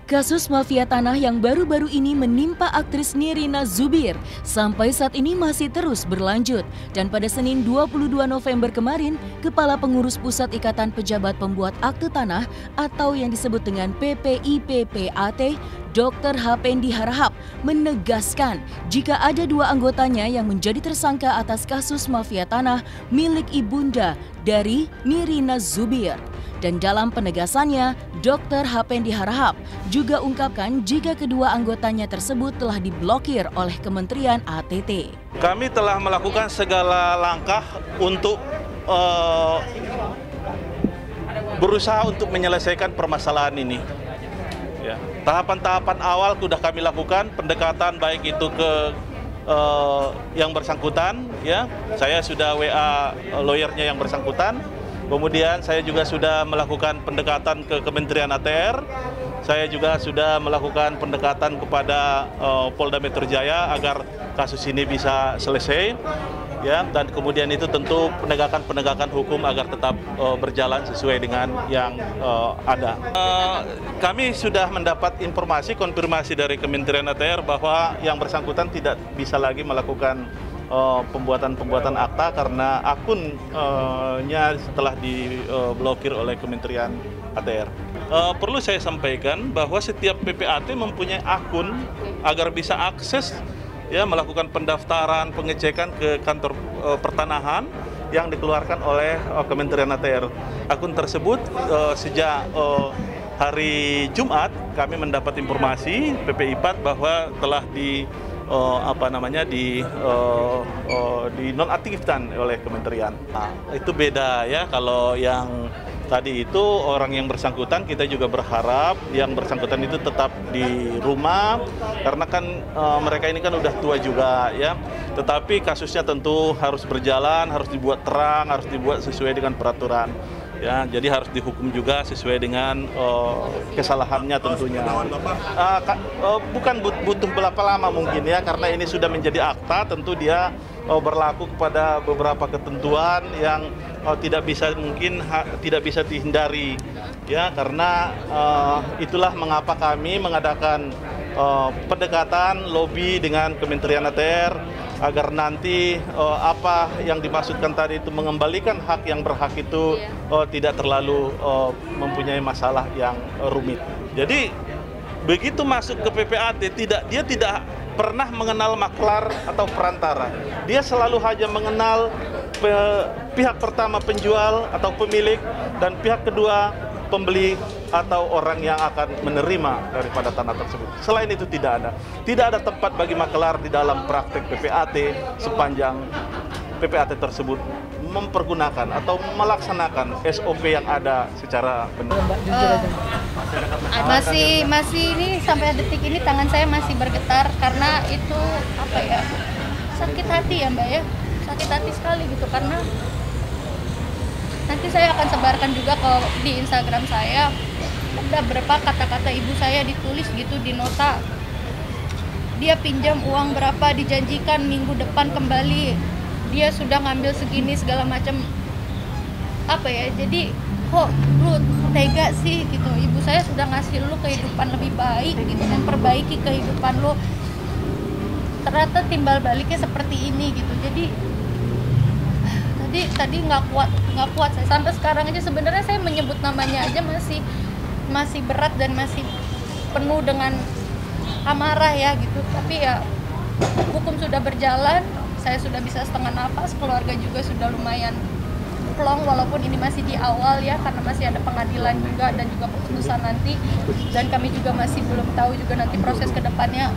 Kasus mafia tanah yang baru-baru ini menimpa aktris Nirina Zubir sampai saat ini masih terus berlanjut. Dan pada Senin 22 November kemarin, Kepala Pengurus Pusat Ikatan Pejabat Pembuat Akte Tanah atau yang disebut dengan PPIPPAT, Dr. Hapendi Harahap menegaskan jika ada 2 anggotanya yang menjadi tersangka atas kasus mafia tanah milik ibunda dari Nirina Zubir. Dan dalam penegasannya, Dr. Hapendi Harahap juga ungkapkan jika kedua anggotanya tersebut telah diblokir oleh Kementerian ATT. Kami telah melakukan segala langkah untuk berusaha untuk menyelesaikan permasalahan ini. Ya. Tahapan-tahapan awal sudah kami lakukan, pendekatan baik itu ke yang bersangkutan, ya. Saya sudah WA lawyernya yang bersangkutan. Kemudian saya juga sudah melakukan pendekatan ke Kementerian ATR. Saya juga sudah melakukan pendekatan kepada Polda Metro Jaya agar kasus ini bisa selesai. Ya, dan kemudian itu tentu penegakan hukum agar tetap berjalan sesuai dengan yang ada. Kami sudah mendapat informasi konfirmasi dari Kementerian ATR bahwa yang bersangkutan tidak bisa lagi melakukan pembuatan akta karena akunnya setelah diblokir oleh Kementerian ATR. Perlu saya sampaikan bahwa setiap PPAT mempunyai akun agar bisa akses, ya, melakukan pendaftaran, pengecekan ke kantor pertanahan yang dikeluarkan oleh Kementerian ATR. Akun tersebut sejak hari Jumat kami mendapat informasi PPIPAT bahwa telah dinonaktifkan oleh kementerian. Nah, itu beda ya, kalau yang tadi itu orang yang bersangkutan kita juga berharap yang bersangkutan itu tetap di rumah karena kan mereka ini kan udah tua juga ya. Tetapi kasusnya tentu harus berjalan, harus dibuat terang, harus dibuat sesuai dengan peraturan. Ya, jadi harus dihukum juga sesuai dengan kesalahannya tentunya. Bukan butuh berapa lama mungkin ya, karena ini sudah menjadi akta, tentu dia berlaku kepada beberapa ketentuan yang tidak bisa dihindari. Ya, karena itulah mengapa kami mengadakan pendekatan lobby dengan Kementerian ATR agar nanti apa yang dimaksudkan tadi itu mengembalikan hak yang berhak itu tidak terlalu mempunyai masalah yang rumit. Jadi begitu masuk ke PPAT dia tidak pernah mengenal maklar atau perantara. Dia selalu hanya mengenal pihak pertama penjual atau pemilik dan pihak kedua pembeli atau orang yang akan menerima daripada tanah tersebut. Selain itu tidak ada tempat bagi maklar di dalam praktek PPAT sepanjang PPAT tersebut mempergunakan atau melaksanakan SOP yang ada secara benar. Masih ini sampai detik ini tangan saya masih bergetar karena itu apa ya, sakit hati ya Mbak ya, sakit hati sekali gitu karena nanti saya akan sebarkan juga di Instagram saya. Ada berapa kata-kata ibu saya ditulis gitu di nota. Dia pinjam uang berapa, dijanjikan minggu depan kembali. Dia sudah ngambil segini segala macam. Apa ya? Jadi kok lu tega sih gitu. Ibu saya sudah ngasih lu kehidupan lebih baik gitu, memperbaiki kehidupan lu. Ternyata timbal baliknya seperti ini gitu. Jadi tadi nggak kuat saya sampai sekarang aja sebenarnya saya menyebut namanya aja masih berat dan masih penuh dengan amarah ya gitu. Tapi ya hukum sudah berjalan, saya sudah bisa setengah napas, keluarga juga sudah lumayan plong walaupun ini masih di awal ya karena masih ada pengadilan juga dan juga keputusan nanti, dan kami juga masih belum tahu juga nanti proses kedepannya.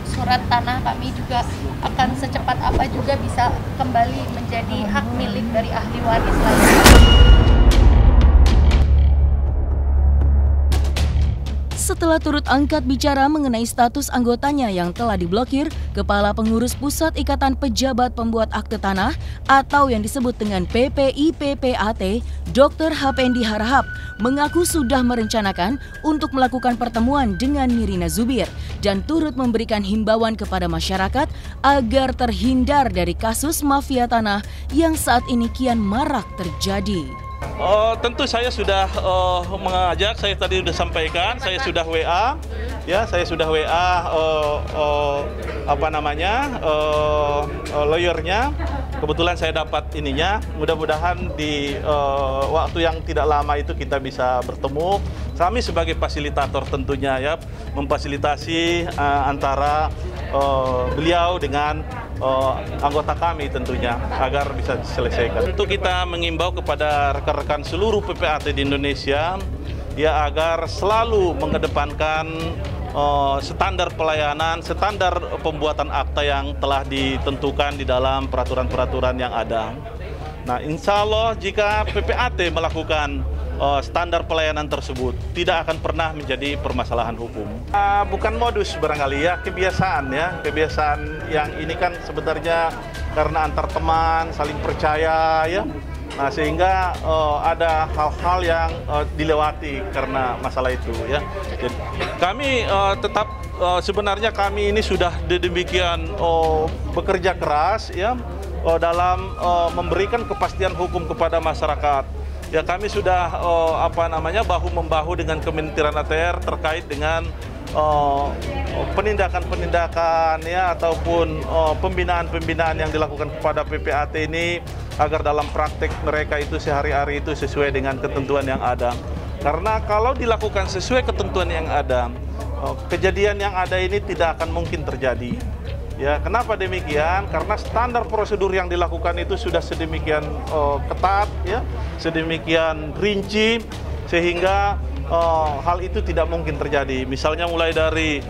Surat tanah kami juga akan secepat apa juga bisa kembali menjadi hak milik dari ahli waris lagi. Setelah turut angkat bicara mengenai status anggotanya yang telah diblokir, Kepala Pengurus Pusat Ikatan Pejabat Pembuat Akte Tanah atau yang disebut dengan PPIPPAT, Dr. Hapendi Harahap, mengaku sudah merencanakan untuk melakukan pertemuan dengan Nirina Zubir dan turut memberikan himbauan kepada masyarakat agar terhindar dari kasus mafia tanah yang saat ini kian marak terjadi. Tentu saya sudah mengajak, saya tadi sudah sampaikan, saya sudah WA, ya saya sudah WA lawyernya. Kebetulan saya dapat ininya, mudah-mudahan di waktu yang tidak lama itu kita bisa bertemu. Kami sebagai fasilitator tentunya ya, memfasilitasi antara beliau dengan anggota kami tentunya agar bisa diselesaikan. Tentu kita mengimbau kepada rekan-rekan seluruh PPAT di Indonesia ya agar selalu mengedepankan standar pelayanan, standar pembuatan akta yang telah ditentukan di dalam peraturan-peraturan yang ada. Nah, insya Allah jika PPAT melakukan standar pelayanan tersebut tidak akan pernah menjadi permasalahan hukum. Bukan modus barangkali ya, kebiasaan yang ini kan sebenarnya karena antar teman saling percaya ya. Nah, sehingga ada hal-hal yang dilewati karena masalah itu ya. Jadi, kami tetap sebenarnya kami ini sudah demikian bekerja keras ya dalam memberikan kepastian hukum kepada masyarakat. Ya kami sudah bahu-membahu dengan Kementerian ATR terkait dengan penindakan-penindakan ya ataupun pembinaan-pembinaan yang dilakukan kepada PPAT ini agar dalam praktek mereka itu sehari-hari itu sesuai dengan ketentuan yang ada. Karena kalau dilakukan sesuai ketentuan yang ada, kejadian yang ada ini tidak akan mungkin terjadi. Ya, kenapa demikian? Karena standar prosedur yang dilakukan itu sudah sedemikian ketat, ya, sedemikian rinci, sehingga hal itu tidak mungkin terjadi. Misalnya mulai dari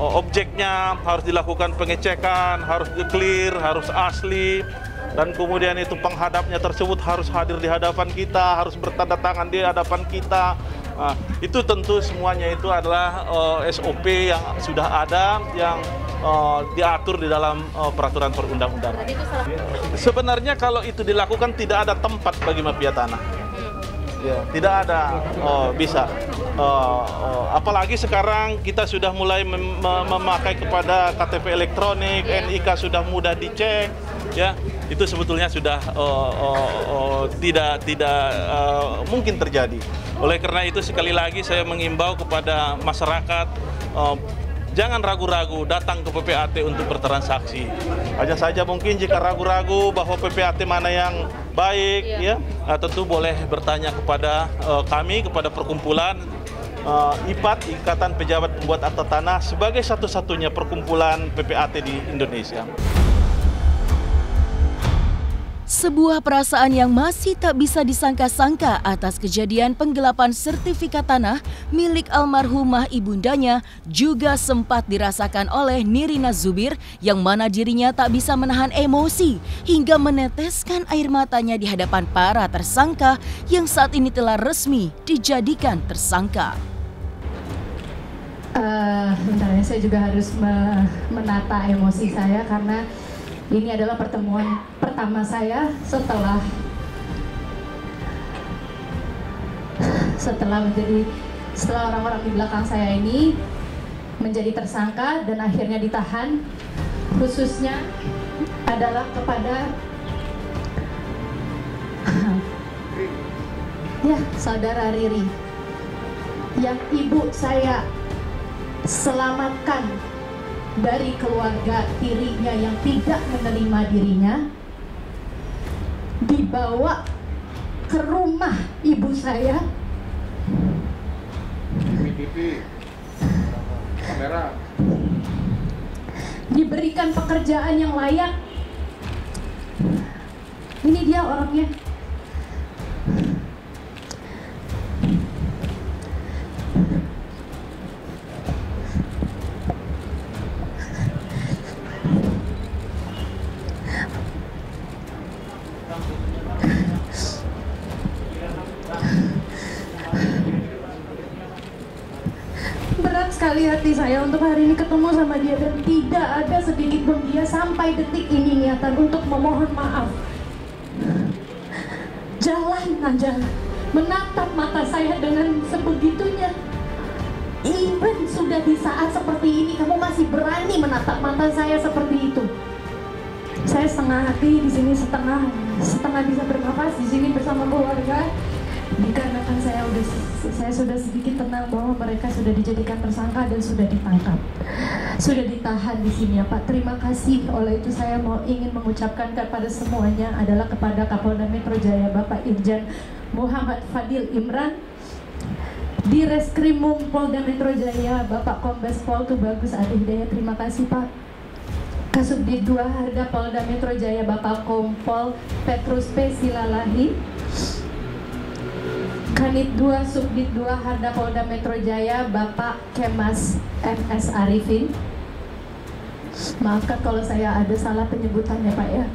objeknya harus dilakukan pengecekan, harus clear, harus asli, dan kemudian itu penghadapnya tersebut harus hadir di hadapan kita, harus bertanda tangan di hadapan kita. Nah, itu tentu semuanya itu adalah SOP yang sudah ada, yang diatur di dalam peraturan perundang-undangan. Sebenarnya kalau itu dilakukan tidak ada tempat bagi mafia tanah. Ya, tidak ada bisa. Apalagi sekarang kita sudah mulai memakai kepada KTP elektronik, NIK sudah mudah dicek, ya itu sebetulnya sudah tidak mungkin terjadi. Oleh karena itu sekali lagi saya mengimbau kepada masyarakat jangan ragu-ragu datang ke PPAT untuk bertransaksi. Hanya saja mungkin jika ragu-ragu bahwa PPAT mana yang baik, ya tentu boleh bertanya kepada kami, kepada perkumpulan IPAT, Ikatan Pejabat Pembuat Akta Tanah, sebagai satu-satunya perkumpulan PPAT di Indonesia. Sebuah perasaan yang masih tak bisa disangka-sangka atas kejadian penggelapan sertifikat tanah milik almarhumah ibundanya juga sempat dirasakan oleh Nirina Zubir, yang mana dirinya tak bisa menahan emosi hingga meneteskan air matanya di hadapan para tersangka yang saat ini telah resmi dijadikan tersangka. Bentar ya, saya juga harus menata emosi saya karena ini adalah pertemuan pertama saya setelah orang-orang di belakang saya ini menjadi tersangka dan akhirnya ditahan, khususnya adalah kepada saudara Riri yang ibu saya selamatkan dari keluarga tirinya yang tidak menerima dirinya, dibawa ke rumah ibu saya, kamera, diberikan pekerjaan yang layak. Ini dia orangnya. hati saya untuk hari ini ketemu sama dia, dan tidak ada sedikit pun dia sampai detik ini niatan untuk memohon maaf. Jalan aja, menatap mata saya dengan sebegitunya. Even sudah di saat seperti ini, kamu masih berani menatap mata saya seperti itu. Saya setengah hati di sini, setengah bisa bernafas di sini bersama keluarga. Dikarenakan saya sudah sedikit tenang bahwa mereka sudah dijadikan tersangka dan sudah ditangkap, sudah ditahan di sini ya Pak. Terima kasih. Oleh itu saya ingin mengucapkan kepada semuanya adalah kepada Kapolda Metro Jaya Bapak Irjen Muhammad Fadil Imran, di Reskrimum Polda Metro Jaya Bapak Kombes Pol Tubagus Adi Hidayat, terima kasih Pak. Kasubdit 2 Harda Polda Metro Jaya Bapak Kompol Petrus P. Silalahi, Kanit 2 Subdit 2 Harda Polda Metro Jaya Bapak Kemas MS Arifin. Maafkan kalau saya ada salah penyebutannya Pak ya.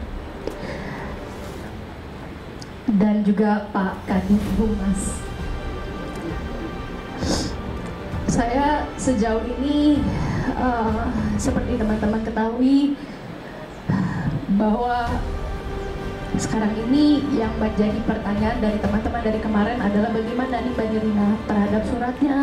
Dan juga Pak Kadif Humas. Saya sejauh ini seperti teman-teman ketahui bahwa sekarang ini yang menjadi pertanyaan dari teman-teman dari kemarin adalah bagaimana nih Mbak Nirina terhadap suratnya.